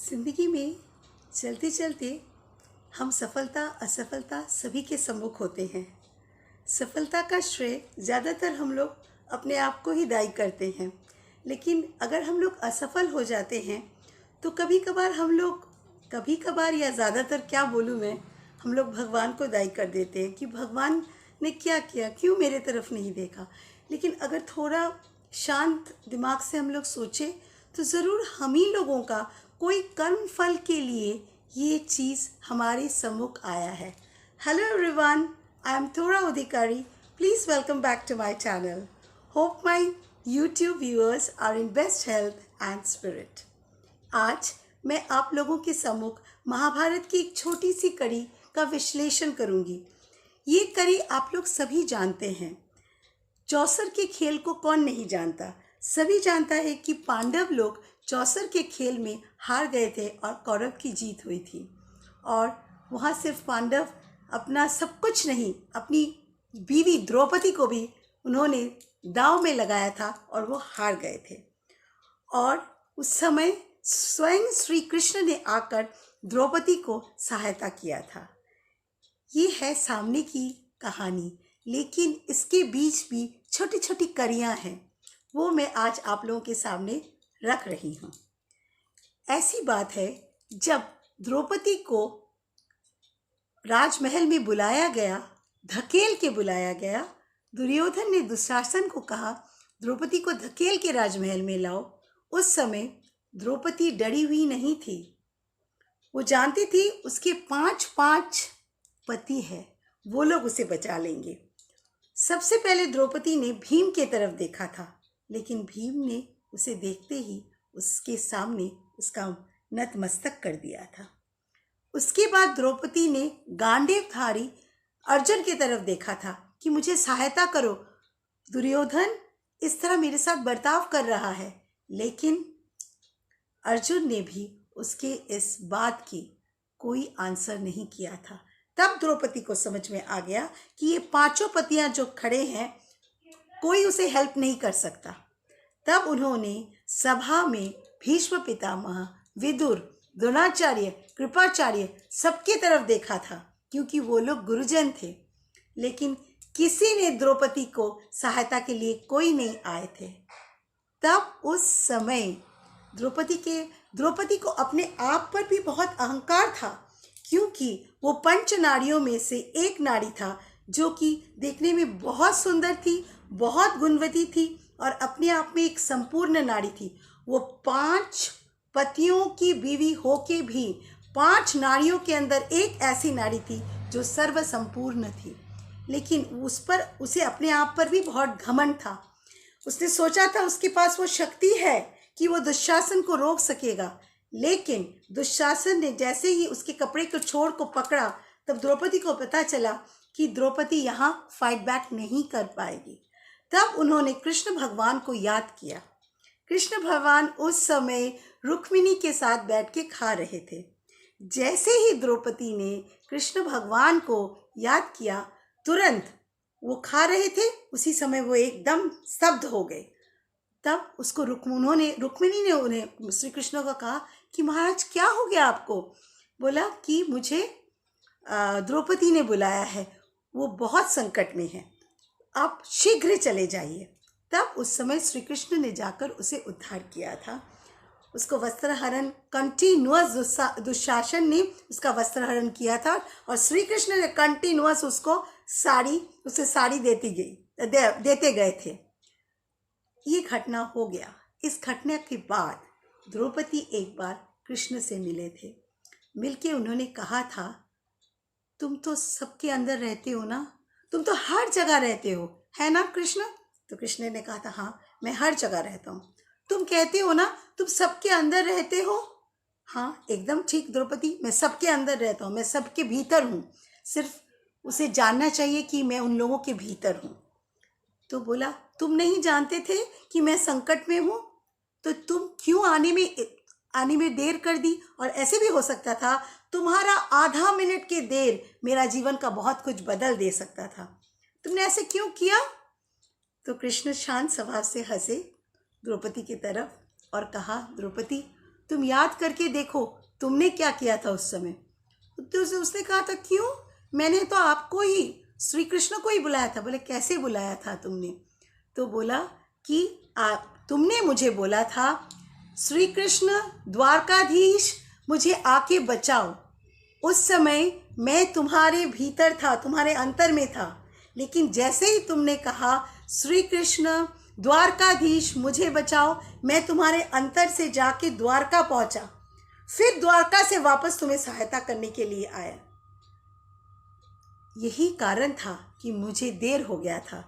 जिंदगी में चलते चलते हम सफलता असफलता सभी के सम्मुख होते हैं। सफलता का श्रेय ज़्यादातर हम लोग अपने आप को ही दायी करते हैं, लेकिन अगर हम लोग असफल हो जाते हैं तो कभी कभार या ज़्यादातर क्या बोलूँ मैं, हम लोग भगवान को दायी कर देते हैं कि भगवान ने क्या किया, क्यों मेरे तरफ नहीं देखा। लेकिन अगर थोड़ा शांत दिमाग से हम लोग सोचें तो ज़रूर हम ही लोगों का कोई कर्म फल के लिए ये चीज़ हमारे सम्मुख आया है। हेलो एवरीवन, आई एम थोड़ा अधिकारी। Please welcome back to my channel. Hope my YouTube viewers are in best health and spirit. आज मैं आप लोगों के सम्मुख महाभारत की एक छोटी सी कड़ी का विश्लेषण करूंगी। ये कड़ी आप लोग सभी जानते हैं। चौसर के खेल को कौन नहीं जानता। सभी जानता है कि पांडव लोग चौसर के खेल में हार गए थे और कौरव की जीत हुई थी। और वहाँ सिर्फ पांडव अपना सब कुछ नहीं, अपनी बीवी द्रौपदी को भी उन्होंने दांव में लगाया था और वो हार गए थे। और उस समय स्वयं श्री कृष्ण ने आकर द्रौपदी को सहायता किया था। ये है सामने की कहानी, लेकिन इसके बीच भी छोटी छोटी कड़ियाँ हैं, वो मैं आज आप लोगों के सामने रख रही हूँ। ऐसी बात है, जब द्रौपदी को राजमहल में बुलाया गया, धकेल के बुलाया गया, दुर्योधन ने दुशासन को कहा द्रौपदी को धकेल के राजमहल में लाओ। उस समय द्रौपदी डरी हुई नहीं थी। वो जानती थी उसके पांच पति है, वो लोग उसे बचा लेंगे। सबसे पहले द्रौपदी ने भीम के तरफ देखा था, लेकिन भीम ने उसे देखते ही उसके सामने उसका नतमस्तक कर दिया था। उसके बाद द्रौपदी ने गांडीवधारी अर्जुन की तरफ देखा था कि मुझे सहायता करो, दुर्योधन इस तरह मेरे साथ बर्ताव कर रहा है। लेकिन अर्जुन ने भी उसके इस बात की कोई आंसर नहीं किया था। तब द्रौपदी को समझ में आ गया कि ये पांचों पतियां जो खड़े हैं, कोई उसे हेल्प नहीं कर सकता। तब उन्होंने सभा में भीष्म पितामह, विदुर, द्रोणाचार्य, कृपाचार्य सबकी तरफ देखा था, क्योंकि वो लोग गुरुजन थे। लेकिन किसी ने द्रौपदी को सहायता के लिए कोई नहीं आए थे। तब उस समय द्रौपदी को अपने आप पर भी बहुत अहंकार था, क्योंकि वो पंच नारियों में से एक नारी था जो कि देखने में बहुत सुंदर थी, बहुत गुणवती थी और अपने आप में एक संपूर्ण नारी थी। वो 5 पतियों की बीवी होके भी 5 नारियों के अंदर एक ऐसी नारी थी जो सर्व संपूर्ण थी। लेकिन उसे अपने आप पर भी बहुत घमंड था। उसने सोचा था उसके पास वो शक्ति है कि वो दुशासन को रोक सकेगा। लेकिन दुशासन ने जैसे ही उसके कपड़े के छोर को पकड़ा, तब द्रौपदी को पता चला कि द्रौपदी यहाँ फाइट बैक नहीं कर पाएगी। तब उन्होंने कृष्ण भगवान को याद किया। कृष्ण भगवान उस समय रुक्मिणी के साथ बैठ के खा रहे थे। जैसे ही द्रौपदी ने कृष्ण भगवान को याद किया, तुरंत वो खा रहे थे, उसी समय वो एकदम स्तब्ध हो गए। तब रुक्मिणी ने उन्हें श्री कृष्ण को कहा कि महाराज क्या हो गया आपको। बोला कि मुझे द्रौपदी ने बुलाया है, वो बहुत संकट में है, आप शीघ्र चले जाइए। तब उस समय श्री कृष्ण ने जाकर उसे उद्धार किया था। उसको वस्त्रहरण कंटिन्यूअस दुशासन ने उसका वस्त्रहरण किया था और श्री कृष्ण ने कंटिन्यूअस उसे साड़ी देते गए थे। ये घटना हो गया। इस घटना के बाद द्रौपदी एक बार कृष्ण से मिले थे। मिलके उन्होंने कहा था, तुम तो सबके अंदर रहते हो ना, तुम तो हर जगह रहते हो, है ना कृष्ण। तो कृष्ण ने कहा था, हाँ मैं हर जगह रहता हूँ। तुम कहते हो ना तुम सबके अंदर रहते हो। हाँ एकदम ठीक द्रौपदी, मैं सबके अंदर रहता हूँ, मैं सबके भीतर हूँ, सिर्फ उसे जानना चाहिए कि मैं उन लोगों के भीतर हूँ। तो बोला, तुम नहीं जानते थे कि मैं संकट में हूँ, तो तुम क्यों आने में देर कर दी। और ऐसे भी हो सकता था तुम्हारा आधा मिनट की देर मेरा जीवन का बहुत कुछ बदल दे सकता था, तुमने ऐसे क्यों किया। तो कृष्ण शांत स्वभाव से हंसे द्रौपदी की तरफ और कहा, द्रौपदी तुम याद करके देखो तुमने क्या किया था उस समय। तो उसने कहा था, क्यों, मैंने तो आपको ही, श्री कृष्ण को ही बुलाया था। बोले, कैसे बुलाया था तुमने? तो बोला कि तुमने मुझे बोला था, श्री कृष्ण द्वारकाधीश मुझे आके बचाओ। उस समय मैं तुम्हारे भीतर था, तुम्हारे अंतर में था, लेकिन जैसे ही तुमने कहा श्री कृष्ण द्वारकाधीश मुझे बचाओ, मैं तुम्हारे अंतर से जाके द्वारका पहुंचा, फिर द्वारका से वापस तुम्हें सहायता करने के लिए आया। यही कारण था कि मुझे देर हो गया था।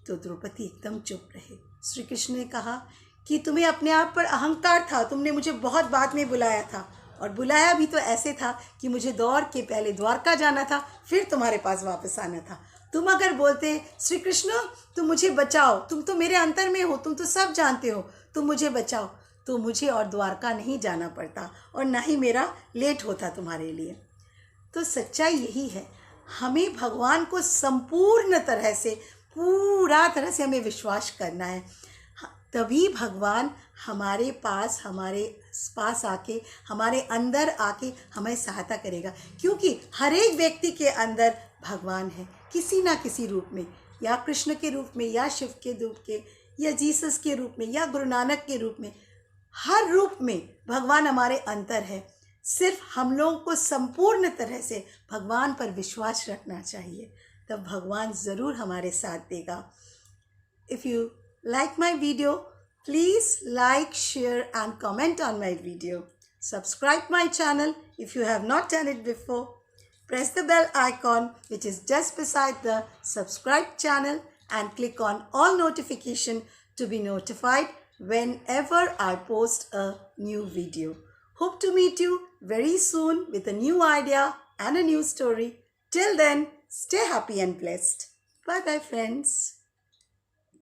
तो द्रौपदी एकदम चुप रहे। श्री कृष्ण ने कहा कि तुम्हें अपने आप पर अहंकार था, तुमने मुझे बहुत बाद में बुलाया था, और बुलाया भी तो ऐसे था कि मुझे दौड़ के पहले द्वारका जाना था, फिर तुम्हारे पास वापस आना था। तुम अगर बोलते, श्री कृष्ण तुम मुझे बचाओ, तुम तो मेरे अंतर में हो, तुम तो सब जानते हो, तुम मुझे बचाओ, तो मुझे और द्वारका नहीं जाना पड़ता और ना ही मेरा लेट होता तुम्हारे लिए। तो सच्चाई यही है, हमें भगवान को संपूर्ण तरह से, पूरा तरह से हमें विश्वास करना है। तभी भगवान हमारे पास आके, हमारे अंदर आके हमें सहायता करेगा। क्योंकि हर एक व्यक्ति के अंदर भगवान है, किसी ना किसी रूप में, या कृष्ण के रूप में, या शिव के रूप के, या जीसस के रूप में, या गुरु नानक के रूप में। हर रूप में भगवान हमारे अंतर है। सिर्फ हम लोगों को संपूर्ण तरह से भगवान पर विश्वास रखना चाहिए, तब भगवान ज़रूर हमारे साथ देगा। If you like my video, please like, share and comment on my video. Subscribe my channel if you have not done it before. Press the bell icon which is just beside the subscribe channel and click on all notification to be notified whenever I post a new video. Hope to meet you very soon with a new idea and a new story. Till then, stay happy and blessed. Bye bye friends.